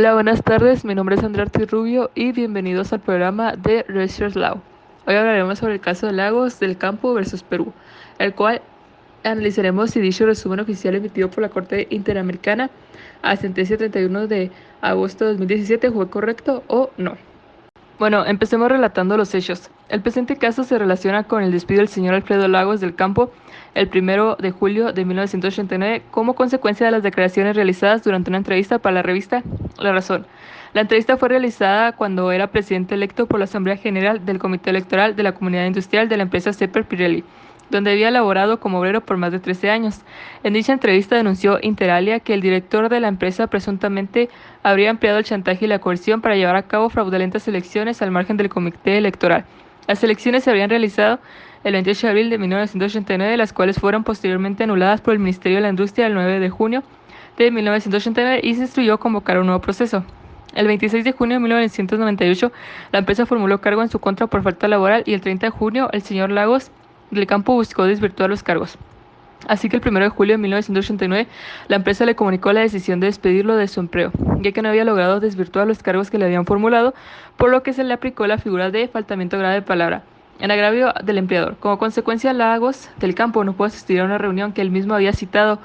Hola, buenas tardes. Mi nombre es Andrea Ortiz Rubio y bienvenidos al programa de Research Law. Hoy hablaremos sobre el caso de Lagos del Campo versus Perú, el cual analizaremos si dicho resumen oficial emitido por la Corte Interamericana a sentencia 31 de agosto de 2017 fue correcto o no. Bueno, empecemos relatando los hechos. El presente caso se relaciona con el despido del señor Alfredo Lagos del Campo el 1 de julio de 1989 como consecuencia de las declaraciones realizadas durante una entrevista para la revista La Razón. La entrevista fue realizada cuando era presidente electo por la Asamblea General del Comité Electoral de la Comunidad Industrial de la empresa Cepper Pirelli, donde había laborado como obrero por más de 13 años. En dicha entrevista denunció Interalia que el director de la empresa presuntamente habría empleado el chantaje y la coerción para llevar a cabo fraudulentas elecciones al margen del comité electoral. Las elecciones se habrían realizado el 28 de abril de 1989, las cuales fueron posteriormente anuladas por el Ministerio de la Industria el 9 de junio de 1989 y se instruyó convocar un nuevo proceso. El 26 de junio de 1998, la empresa formuló cargo en su contra por falta laboral y el 30 de junio el señor Lagos del Campo buscó desvirtuar los cargos. Así que el 1 de julio de 1989, la empresa le comunicó la decisión de despedirlo de su empleo, ya que no había logrado desvirtuar los cargos que le habían formulado, por lo que se le aplicó la figura de faltamiento grave de palabra, en agravio del empleador. Como consecuencia, Lagos del Campo no pudo asistir a una reunión que él mismo había citado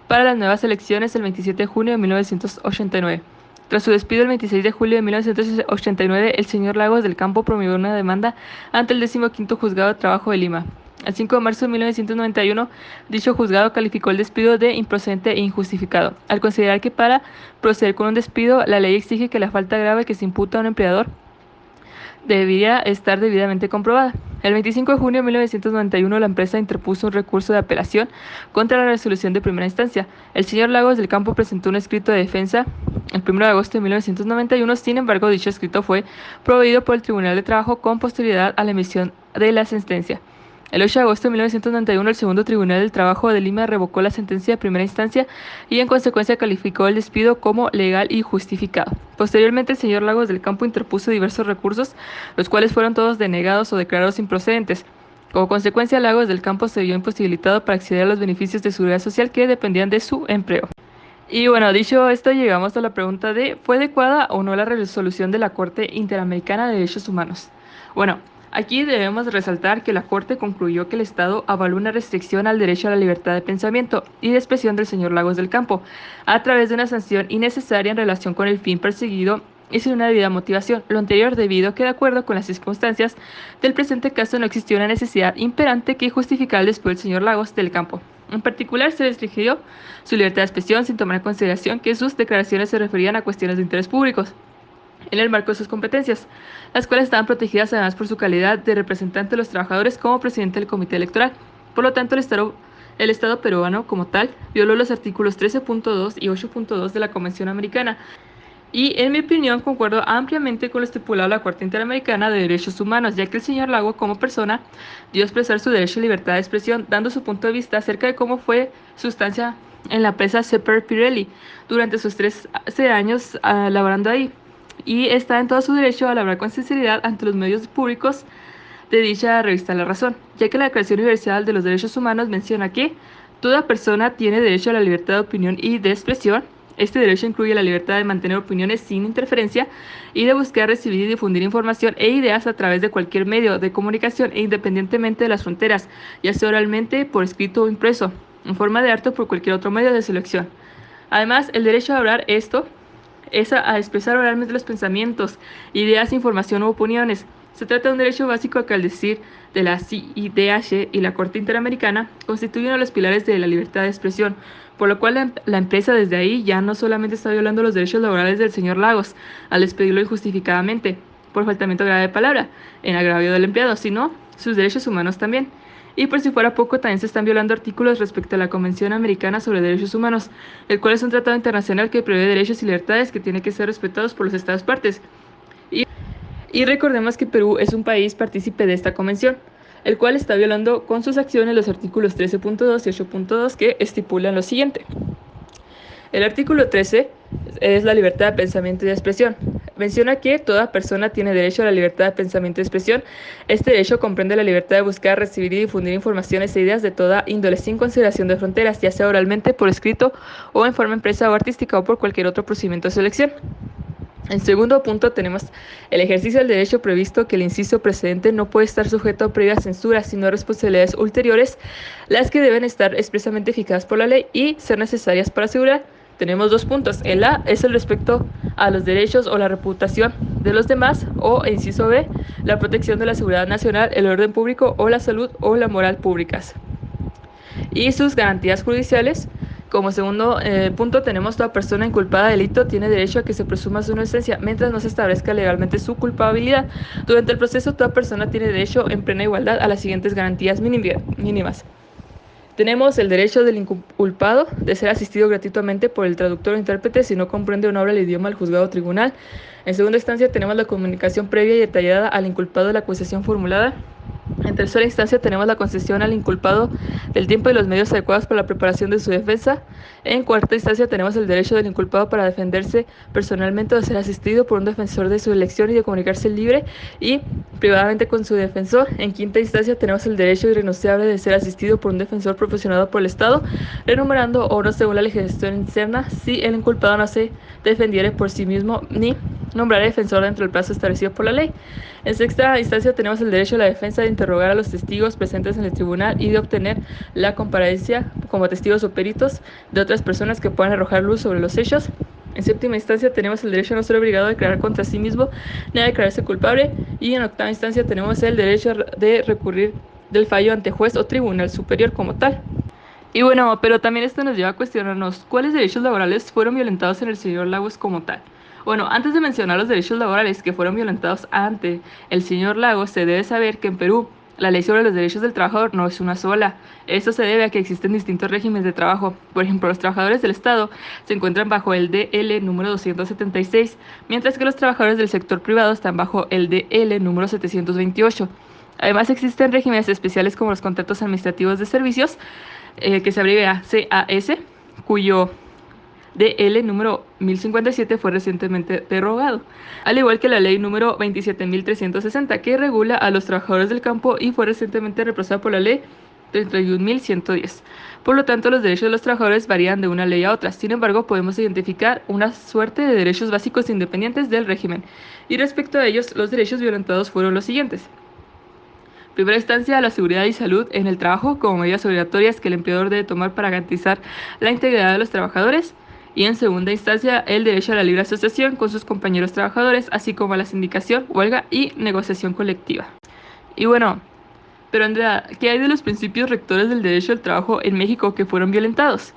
para las nuevas elecciones el 27 de junio de 1989. Tras su despido el 26 de julio de 1989, el señor Lagos del Campo promovió una demanda ante el 15º Juzgado de Trabajo de Lima. El 5 de marzo de 1991, dicho juzgado calificó el despido de improcedente e injustificado, al considerar que para proceder con un despido, la ley exige que la falta grave que se imputa a un empleador debería estar debidamente comprobada. El 25 de junio de 1991, la empresa interpuso un recurso de apelación contra la resolución de primera instancia. El señor Lagos del Campo presentó un escrito de defensa el 1 de agosto de 1991, sin embargo, dicho escrito fue prohibido por el Tribunal de Trabajo con posterioridad a la emisión de la sentencia. El 8 de agosto de 1991, el Segundo Tribunal del Trabajo de Lima revocó la sentencia de primera instancia y en consecuencia calificó el despido como legal y justificado. Posteriormente, el señor Lagos del Campo interpuso diversos recursos, los cuales fueron todos denegados o declarados improcedentes. Como consecuencia, Lagos del Campo se vio imposibilitado para acceder a los beneficios de seguridad social que dependían de su empleo. Y bueno, dicho esto, llegamos a la pregunta de ¿fue adecuada o no la resolución de la Corte Interamericana de Derechos Humanos? Bueno, aquí debemos resaltar que la Corte concluyó que el Estado avaló una restricción al derecho a la libertad de pensamiento y de expresión del señor Lagos del Campo, a través de una sanción innecesaria en relación con el fin perseguido y sin una debida motivación. Lo anterior debido a que, de acuerdo con las circunstancias del presente caso, no existió una necesidad imperante que justificara el despido del señor Lagos del Campo. En particular, se restringió su libertad de expresión sin tomar en consideración que sus declaraciones se referían a cuestiones de interés públicos en el marco de sus competencias, las cuales estaban protegidas además por su calidad de representante de los trabajadores como presidente del comité electoral. Por lo tanto, el Estado peruano, como tal, violó los artículos 13.2 y 8.2 de la Convención Americana. Y, en mi opinión, concuerdo ampliamente con lo estipulado en la Corte Interamericana de Derechos Humanos, ya que el señor Lago, como persona, dio a expresar su derecho a libertad de expresión, dando su punto de vista acerca de cómo fue su estancia en la empresa Cepper Pirelli durante sus 13 años laborando ahí. Y está en todo su derecho a hablar con sinceridad ante los medios públicos de dicha revista La Razón, ya que la Declaración Universal de los Derechos Humanos menciona que toda persona tiene derecho a la libertad de opinión y de expresión. Este derecho incluye la libertad de mantener opiniones sin interferencia y de buscar, recibir y difundir información e ideas a través de cualquier medio de comunicación e independientemente de las fronteras, ya sea oralmente, por escrito o impreso, en forma de arte o por cualquier otro medio de selección. Además, el derecho a hablar es a expresar oralmente los pensamientos, ideas, información u opiniones. Se trata de un derecho básico que, al decir de la CIDH y la Corte Interamericana, constituye uno de los pilares de la libertad de expresión, por lo cual la empresa desde ahí ya no solamente está violando los derechos laborales del señor Lagos al despedirlo injustificadamente por faltamiento grave de palabra en agravio del empleado, sino sus derechos humanos también. Y por si fuera poco, también se están violando artículos respecto a la Convención Americana sobre Derechos Humanos, el cual es un tratado internacional que prevé derechos y libertades que tienen que ser respetados por los Estados partes. Y recordemos que Perú es un país partícipe de esta convención, el cual está violando con sus acciones los artículos 13.2 y 8.2 que estipulan lo siguiente. El artículo 13 es la libertad de pensamiento y de expresión. Menciona que toda persona tiene derecho a la libertad de pensamiento y expresión. Este derecho comprende la libertad de buscar, recibir y difundir informaciones e ideas de toda índole sin consideración de fronteras, ya sea oralmente, por escrito o en forma impresa o artística o por cualquier otro procedimiento de selección. En segundo punto tenemos el ejercicio del derecho previsto que el inciso precedente no puede estar sujeto a previa censura, sino a responsabilidades ulteriores, las que deben estar expresamente fijadas por la ley y ser necesarias para asegurar. Tenemos dos puntos. El A es el respecto a los derechos o la reputación de los demás, o inciso B, la protección de la seguridad nacional, el orden público o la salud o la moral públicas. Y sus garantías judiciales. Como segundo punto tenemos toda persona inculpada de delito tiene derecho a que se presuma su inocencia mientras no se establezca legalmente su culpabilidad. Durante el proceso toda persona tiene derecho en plena igualdad a las siguientes garantías mínimas. Tenemos el derecho del inculpado de ser asistido gratuitamente por el traductor o intérprete si no comprende o no habla el idioma del juzgado o tribunal. En segunda instancia tenemos la comunicación previa y detallada al inculpado de la acusación formulada. En tercera instancia tenemos la concesión al inculpado del tiempo y los medios adecuados para la preparación de su defensa. En cuarta instancia tenemos el derecho del inculpado para defenderse personalmente o de ser asistido por un defensor de su elección y de comunicarse libre y privadamente con su defensor. En quinta instancia tenemos el derecho irrenunciable de ser asistido por un defensor profesionado por el Estado, renumerando o no según la legislación interna si el inculpado no se defendiere por sí mismo ni nombrar defensor dentro del plazo establecido por la ley. En sexta instancia tenemos el derecho a la defensa de interrogar a los testigos presentes en el tribunal y de obtener la comparecencia como testigos o peritos de otras personas que puedan arrojar luz sobre los hechos. En séptima instancia tenemos el derecho a no ser obligado a declarar contra sí mismo ni a declararse culpable. Y en octava instancia tenemos el derecho de recurrir del fallo ante juez o tribunal superior como tal. Y bueno, pero también esto nos lleva a cuestionarnos cuáles derechos laborales fueron violentados en el señor Lagos como tal. Bueno, antes de mencionar los derechos laborales que fueron violentados ante el señor Lagos, se debe saber que en Perú la ley sobre los derechos del trabajador no es una sola. Esto se debe a que existen distintos regímenes de trabajo. Por ejemplo, los trabajadores del Estado se encuentran bajo el DL número 276, mientras que los trabajadores del sector privado están bajo el DL número 728. Además, existen regímenes especiales como los contratos administrativos de servicios, que se abrevia CAS, cuyo DL número 1057 fue recientemente derogado, al igual que la ley número 27.360 que regula a los trabajadores del campo y fue recientemente reemplazada por la ley 31.110. Por lo tanto, los derechos de los trabajadores varían de una ley a otra. Sin embargo, podemos identificar una suerte de derechos básicos independientes del régimen. Y respecto a ellos, los derechos violentados fueron los siguientes. Primera instancia, la seguridad y salud en el trabajo como medidas obligatorias que el empleador debe tomar para garantizar la integridad de los trabajadores. Y en segunda instancia, el derecho a la libre asociación con sus compañeros trabajadores, así como a la sindicación, huelga y negociación colectiva. Y bueno, pero Andrea, ¿qué hay de los principios rectores del derecho al trabajo en México que fueron violentados?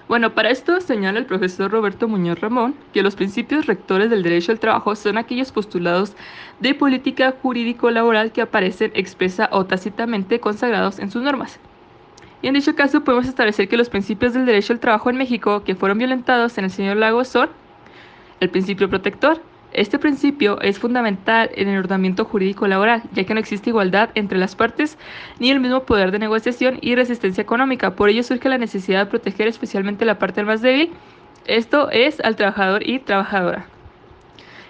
Bueno, para esto señala el profesor Roberto Muñoz Ramón que los principios rectores del derecho al trabajo son aquellos postulados de política jurídico-laboral que aparecen expresa o tácitamente consagrados en sus normas. Y en dicho caso podemos establecer que los principios del derecho al trabajo en México que fueron violentados en el señor Lagos son el principio protector. Este principio es fundamental en el ordenamiento jurídico laboral, ya que no existe igualdad entre las partes ni el mismo poder de negociación y resistencia económica. Por ello surge la necesidad de proteger especialmente la parte más débil, esto es al trabajador y trabajadora.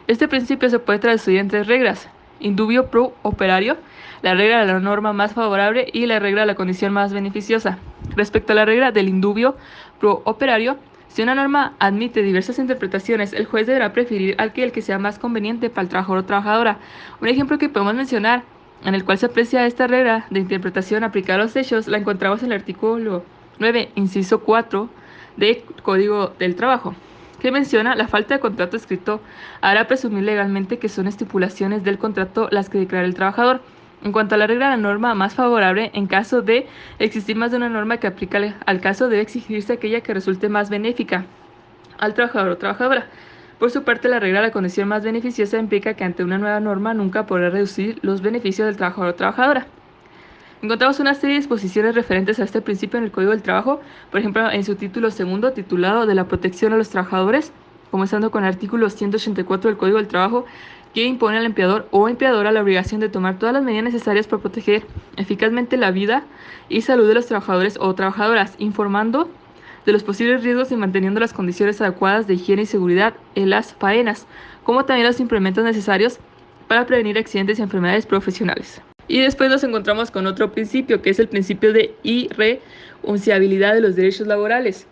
Este principio se puede traducir en tres reglas: indubio pro operario, la regla de la norma más favorable y la regla de la condición más beneficiosa. Respecto a la regla del indubio pro operario, si una norma admite diversas interpretaciones, el juez deberá preferir aquel que sea más conveniente para el trabajador o trabajadora. Un ejemplo que podemos mencionar en el cual se aprecia esta regla de interpretación aplicada a los hechos la encontramos en el artículo 9, inciso 4 del Código del Trabajo, que menciona la falta de contrato escrito hará presumir legalmente que son estipulaciones del contrato las que declara el trabajador. En cuanto a la regla de la norma más favorable, en caso de existir más de una norma que aplica al caso, debe exigirse aquella que resulte más benéfica al trabajador o trabajadora. Por su parte, la regla de la condición más beneficiosa implica que ante una nueva norma nunca podrá reducir los beneficios del trabajador o trabajadora. Encontramos una serie de disposiciones referentes a este principio en el Código del Trabajo, por ejemplo, en su título segundo, titulado de la protección a los trabajadores, comenzando con el artículo 184 del Código del Trabajo, que impone al empleador o empleadora la obligación de tomar todas las medidas necesarias para proteger eficazmente la vida y salud de los trabajadores o trabajadoras, informando de los posibles riesgos y manteniendo las condiciones adecuadas de higiene y seguridad en las faenas, como también los implementos necesarios para prevenir accidentes y enfermedades profesionales. Y después nos encontramos con otro principio, que es el principio de irrenunciabilidad de los derechos laborales.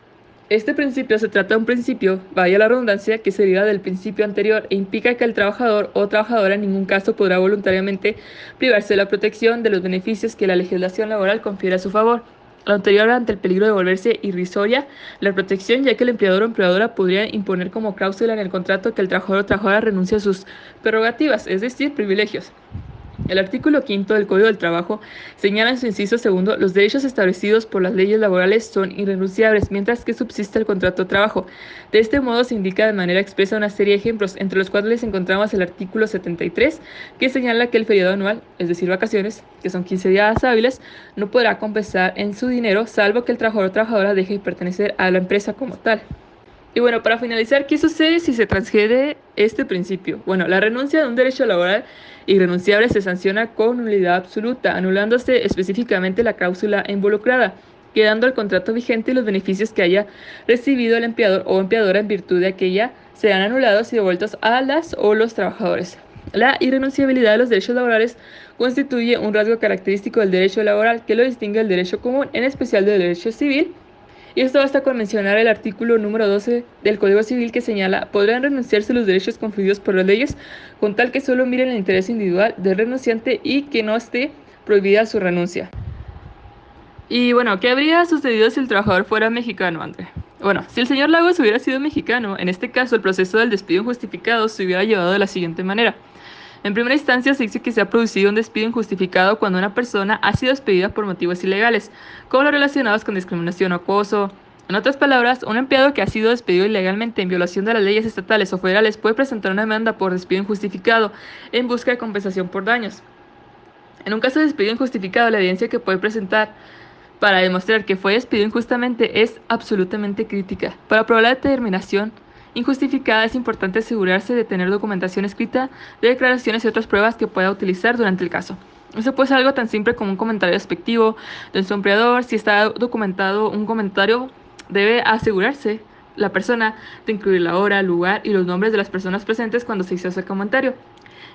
Este principio se trata de un principio, vaya la redundancia, que se deriva del principio anterior e implica que el trabajador o trabajadora en ningún caso podrá voluntariamente privarse de la protección de los beneficios que la legislación laboral confiere a su favor. Lo anterior ante el peligro de volverse irrisoria la protección, ya que el empleador o empleadora podría imponer como cláusula en el contrato que el trabajador o trabajadora renuncie a sus prerrogativas, es decir, privilegios. El artículo 5 del Código del Trabajo señala en su inciso segundo: los derechos establecidos por las leyes laborales son irrenunciables mientras que subsista el contrato de trabajo. De este modo se indica de manera expresa una serie de ejemplos, entre los cuales encontramos el artículo 73, que señala que el feriado anual, es decir, vacaciones, que son 15 días hábiles, no podrá compensar en su dinero, salvo que el trabajador o trabajadora deje de pertenecer a la empresa como tal. Y bueno, para finalizar, ¿qué sucede si se transgrede este principio? Bueno, la renuncia de un derecho laboral irrenunciable se sanciona con nulidad absoluta, anulándose específicamente la cláusula involucrada, quedando el contrato vigente y los beneficios que haya recibido el empleador o empleadora en virtud de aquella serán anulados y devueltos a las o los trabajadores. La irrenunciabilidad de los derechos laborales constituye un rasgo característico del derecho laboral que lo distingue del derecho común, en especial del derecho civil. Y esto basta con mencionar el artículo número 12 del Código Civil, que señala: podrán renunciarse los derechos conferidos por las leyes con tal que solo miren el interés individual del renunciante y que no esté prohibida su renuncia. Y bueno, ¿qué habría sucedido si el trabajador fuera mexicano, André? Bueno, si el señor Lagos hubiera sido mexicano, en este caso el proceso del despido injustificado se hubiera llevado de la siguiente manera. En primera instancia, se dice que se ha producido un despido injustificado cuando una persona ha sido despedida por motivos ilegales, como los relacionados con discriminación o acoso. En otras palabras, un empleado que ha sido despedido ilegalmente en violación de las leyes estatales o federales puede presentar una demanda por despido injustificado en busca de compensación por daños. En un caso de despido injustificado, la evidencia que puede presentar para demostrar que fue despedido injustamente es absolutamente crítica. Para probar la determinación injustificada es importante asegurarse de tener documentación escrita de declaraciones y otras pruebas que pueda utilizar durante el caso. Eso puede ser algo tan simple como un comentario despectivo de su empleador. Si está documentado un comentario, debe asegurarse la persona de incluir la hora, lugar y los nombres de las personas presentes cuando se hizo ese comentario.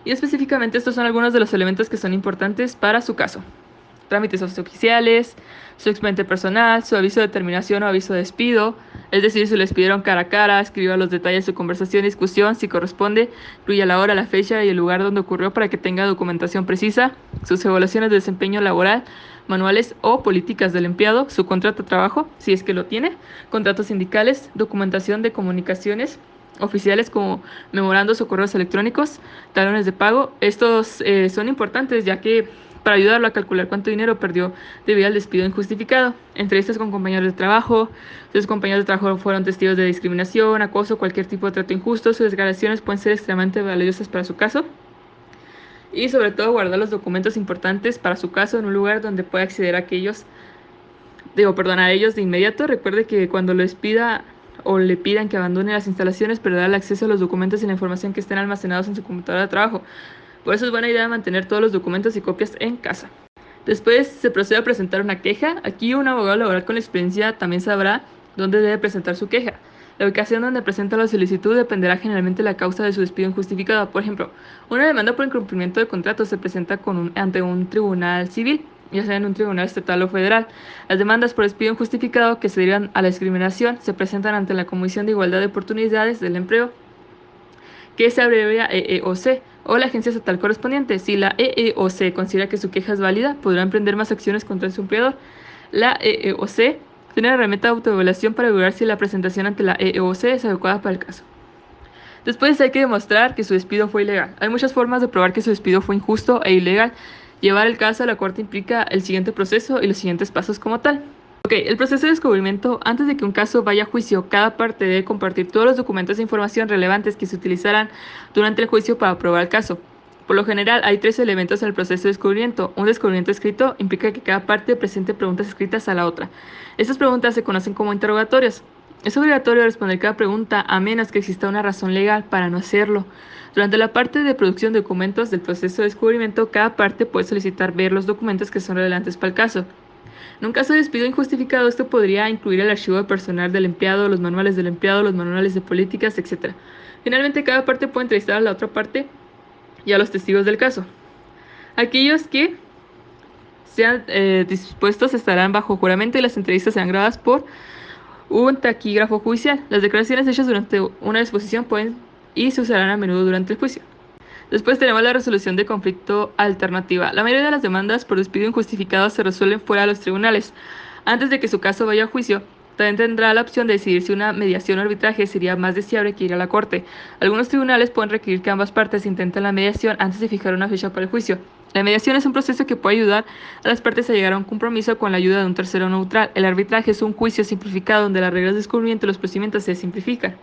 Y específicamente estos son algunos de los elementos que son importantes para su caso: trámites oficiales, su expediente personal, su aviso de terminación o aviso de despido, es decir, si lo despidieron cara a cara, escriba los detalles de su conversación, discusión, si corresponde, incluya la hora, la fecha y el lugar donde ocurrió para que tenga documentación precisa, sus evaluaciones de desempeño laboral, manuales o políticas del empleado, su contrato de trabajo, si es que lo tiene, contratos sindicales, documentación de comunicaciones oficiales como memorandos o correos electrónicos, talones de pago. Estos son importantes ya que para ayudarlo a calcular cuánto dinero perdió debido al despido injustificado. Entrevistas con compañeros de trabajo. Si sus compañeros de trabajo fueron testigos de discriminación, acoso, cualquier tipo de trato injusto, sus declaraciones pueden ser extremadamente valiosas para su caso. Y sobre todo guardar los documentos importantes para su caso en un lugar donde pueda acceder a ellos de inmediato. Recuerde que cuando lo despida o le pidan que abandone las instalaciones, perderá el acceso a los documentos y la información que estén almacenados en su computadora de trabajo. Por eso es buena idea mantener todos los documentos y copias en casa. Después se procede a presentar una queja. Aquí un abogado laboral con experiencia también sabrá dónde debe presentar su queja. La ubicación donde presenta la solicitud dependerá generalmente de la causa de su despido injustificado. Por ejemplo, una demanda por incumplimiento de contrato se presenta ante un tribunal civil, ya sea en un tribunal estatal o federal. Las demandas por despido injustificado que se derivan a la discriminación se presentan ante la Comisión de Igualdad de Oportunidades del Empleo, que se abrevia EEOC, o la agencia estatal correspondiente. Si la EEOC considera que su queja es válida, podrá emprender más acciones contra su empleador. La EEOC tiene la herramienta de autoevaluación para evaluar si la presentación ante la EEOC es adecuada para el caso. Después hay que demostrar que su despido fue ilegal. Hay muchas formas de probar que su despido fue injusto e ilegal. Llevar el caso a la corte implica el siguiente proceso y los siguientes pasos como tal. El proceso de descubrimiento. Antes de que un caso vaya a juicio, cada parte debe compartir todos los documentos e información relevantes que se utilizarán durante el juicio para probar el caso. Por lo general, hay 3 elementos en el proceso de descubrimiento. Un descubrimiento escrito implica que cada parte presente preguntas escritas a la otra. Estas preguntas se conocen como interrogatorios. Es obligatorio responder cada pregunta a menos que exista una razón legal para no hacerlo. Durante la parte de producción de documentos del proceso de descubrimiento, cada parte puede solicitar ver los documentos que son relevantes para el caso. En un caso de despido injustificado, esto podría incluir el archivo de personal del empleado, los manuales del empleado, los manuales de políticas, etc. Finalmente, cada parte puede entrevistar a la otra parte y a los testigos del caso. Aquellos que sean dispuestos estarán bajo juramento y las entrevistas serán grabadas por Un taquígrafo judicial. Las declaraciones hechas durante una disposición pueden y se usarán a menudo durante el juicio. Después tenemos la resolución de conflicto alternativa. La mayoría de las demandas por despido injustificado se resuelven fuera de los tribunales. Antes de que su caso vaya a juicio, también tendrá la opción de decidir si una mediación o arbitraje sería más deseable que ir a la corte. Algunos tribunales pueden requerir que ambas partes intenten la mediación antes de fijar una fecha para el juicio. La mediación es un proceso que puede ayudar a las partes a llegar a un compromiso con la ayuda de un tercero neutral. El arbitraje es un juicio simplificado donde las reglas de descubrimiento y los procedimientos se simplifican.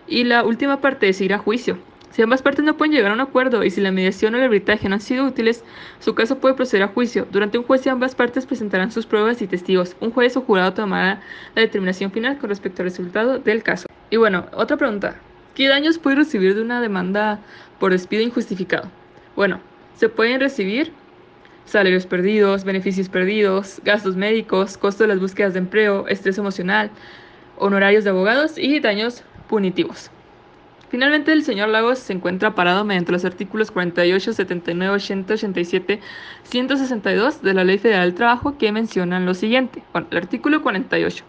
Y la última parte es ir a juicio. Si ambas partes no pueden llegar a un acuerdo y si la mediación o el arbitraje no han sido útiles, su caso puede proceder a juicio. Durante un juicio ambas partes presentarán sus pruebas y testigos. Un juez o jurado tomará la determinación final con respecto al resultado del caso. Y bueno, otra pregunta. ¿Qué daños puede recibir de una demanda por despido injustificado? Bueno, se pueden recibir salarios perdidos, beneficios perdidos, gastos médicos, costo de las búsquedas de empleo, estrés emocional, honorarios de abogados y daños punitivos. Finalmente, el señor Lagos se encuentra parado mediante los artículos 48, 79, 80, 87, 162 de la Ley Federal del Trabajo que mencionan lo siguiente. Bueno, el artículo 48.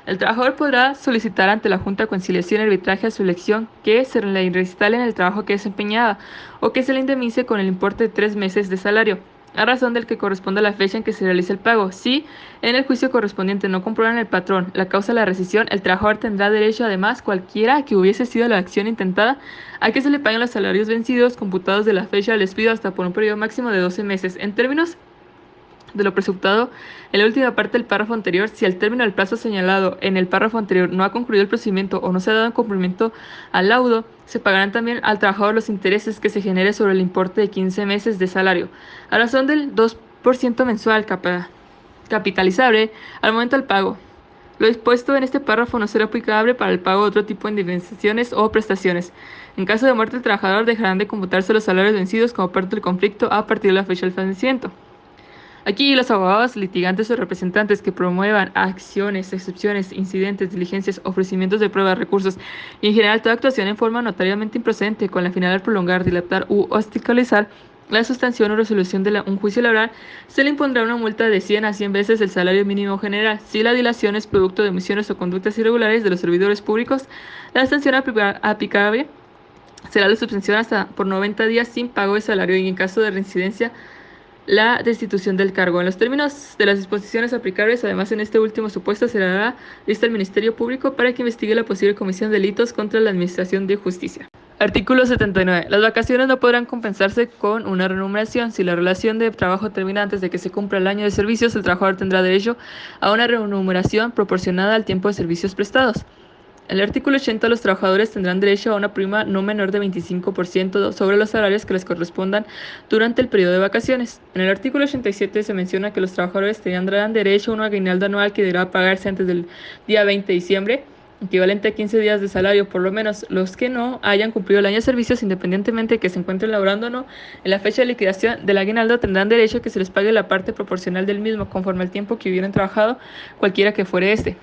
El trabajador podrá solicitar ante la Junta de Conciliación y Arbitraje a su elección que se le reinstale en el trabajo que desempeñaba o que se le indemnice con el importe de 3 meses de salario, a razón del que corresponda a la fecha en que se realice el pago. Si en el juicio correspondiente no comprueban el patrón la causa de la rescisión, el trabajador tendrá derecho, además, cualquiera que hubiese sido la acción intentada, a que se le paguen los salarios vencidos computados de la fecha del despido hasta por un periodo máximo de 12 meses. En términos de lo presupuestado en la última parte del párrafo anterior, si al término del plazo señalado en el párrafo anterior no ha concluido el procedimiento o no se ha dado cumplimiento al laudo, se pagarán también al trabajador los intereses que se genere sobre el importe de 15 meses de salario, a razón del 2% mensual capitalizable al momento del pago. Lo dispuesto en este párrafo no será aplicable para el pago de otro tipo de indemnizaciones o prestaciones. En caso de muerte del trabajador, dejarán de computarse los salarios vencidos como parte del conflicto a partir de la fecha del fallecimiento. Aquí los abogados, litigantes o representantes que promuevan acciones, excepciones, incidentes, diligencias, ofrecimientos de pruebas, recursos y en general toda actuación en forma notariamente improcedente con la finalidad de prolongar, dilatar u obstaculizar la sustanción o resolución de un juicio laboral, se le impondrá una multa de 100 a 100 veces el salario mínimo general. Si la dilación es producto de omisiones o conductas irregulares de los servidores públicos, la sanción aplicable será la suspensión hasta por 90 días sin pago de salario y en caso de reincidencia la destitución del cargo. En los términos de las disposiciones aplicables, además en este último supuesto, será lista al Ministerio Público para que investigue la posible comisión de delitos contra la Administración de Justicia. Artículo 79. Las vacaciones no podrán compensarse con una remuneración. Si la relación de trabajo termina antes de que se cumpla el año de servicios, el trabajador tendrá derecho a una remuneración proporcionada al tiempo de servicios prestados. En el artículo 80, los trabajadores tendrán derecho a una prima no menor de 25% sobre los salarios que les correspondan durante el periodo de vacaciones. En el artículo 87 se menciona que los trabajadores tendrán derecho a un aguinaldo anual que deberá pagarse antes del día 20 de diciembre, equivalente a 15 días de salario, por lo menos los que no hayan cumplido el año de servicios, independientemente de que se encuentren laborando o no. En la fecha de liquidación del aguinaldo tendrán derecho a que se les pague la parte proporcional del mismo, conforme al tiempo que hubieran trabajado, cualquiera que fuere este.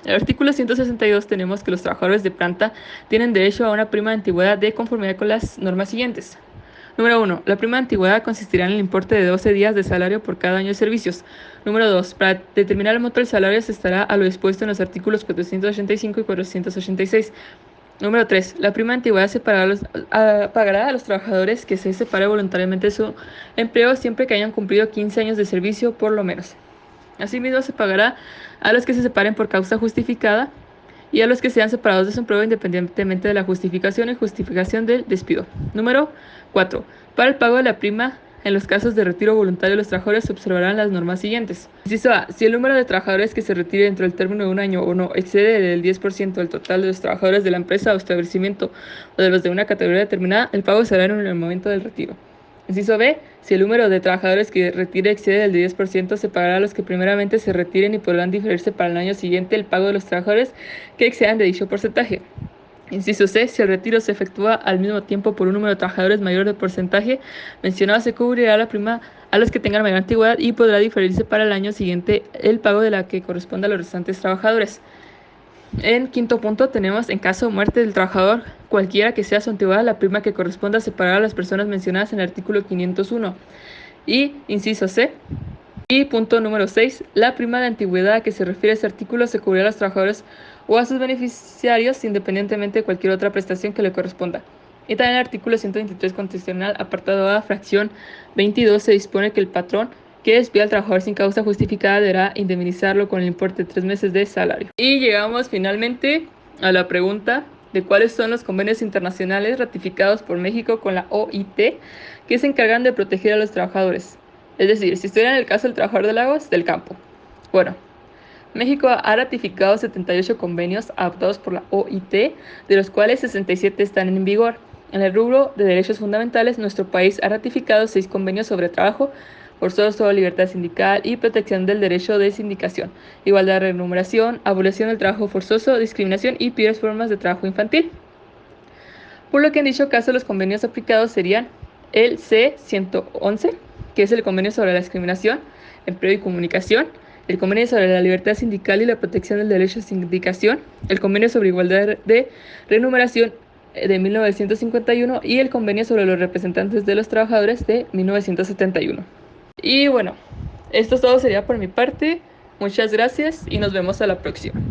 En el artículo 162 tenemos que los trabajadores de planta tienen derecho a una prima de antigüedad de conformidad con las normas siguientes. Número 1. La prima de antigüedad consistirá en el importe de 12 días de salario por cada año de servicios. Número 2. Para determinar el monto del salario se estará a lo dispuesto en los artículos 485 y 486. Número 3. La prima de antigüedad se pagará a los trabajadores que se separen voluntariamente de su empleo siempre que hayan cumplido 15 años de servicio por lo menos. Asimismo, se pagará a los que se separen por causa justificada y a los que sean separados de su empleo independientemente de la justificación y justificación del despido. Número 4. Para el pago de la prima, en los casos de retiro voluntario de los trabajadores se observarán las normas siguientes. Inciso A. Si el número de trabajadores que se retire dentro del término de un año o no excede el 10% del total de los trabajadores de la empresa o establecimiento o de los de una categoría determinada, el pago será en el momento del retiro. Inciso B. Si el número de trabajadores que retire excede el 10%, se pagará a los que primeramente se retiren y podrán diferirse para el año siguiente el pago de los trabajadores que excedan de dicho porcentaje. Inciso C. Si el retiro se efectúa al mismo tiempo por un número de trabajadores mayor del porcentaje mencionado, se cubrirá la prima a los que tengan mayor antigüedad y podrá diferirse para el año siguiente el pago de la que corresponda a los restantes trabajadores. En quinto punto tenemos, en caso de muerte del trabajador, cualquiera que sea su antigüedad, la prima que corresponda a separar a las personas mencionadas en el artículo 501. Y, inciso C, Y punto número 6, la prima de antigüedad a que se refiere este artículo se cubrirá a los trabajadores o a sus beneficiarios independientemente de cualquier otra prestación que le corresponda. Y también el artículo 123 constitucional, apartado A, fracción 22, se dispone que el patrón que despida al trabajador sin causa justificada deberá indemnizarlo con el importe de 3 meses de salario. Y llegamos finalmente a la pregunta de cuáles son los convenios internacionales ratificados por México con la OIT que se encargan de proteger a los trabajadores. Es decir, si estuviera en el caso del trabajador de lagos, del campo. Bueno, México ha ratificado 78 convenios adoptados por la OIT, de los cuales 67 están en vigor. En el rubro de derechos fundamentales, nuestro país ha ratificado 6 convenios sobre trabajo forzoso, libertad sindical y protección del derecho de sindicación, igualdad de remuneración, abolición del trabajo forzoso, discriminación y peores formas de trabajo infantil. Por lo que en dicho caso los convenios aplicados serían el C-111, que es el convenio sobre la discriminación, empleo y comunicación, el convenio sobre la libertad sindical y la protección del derecho de sindicación, el convenio sobre igualdad de remuneración de 1951 y el convenio sobre los representantes de los trabajadores de 1971. Y bueno, esto todo sería por mi parte. Muchas gracias y nos vemos a la próxima.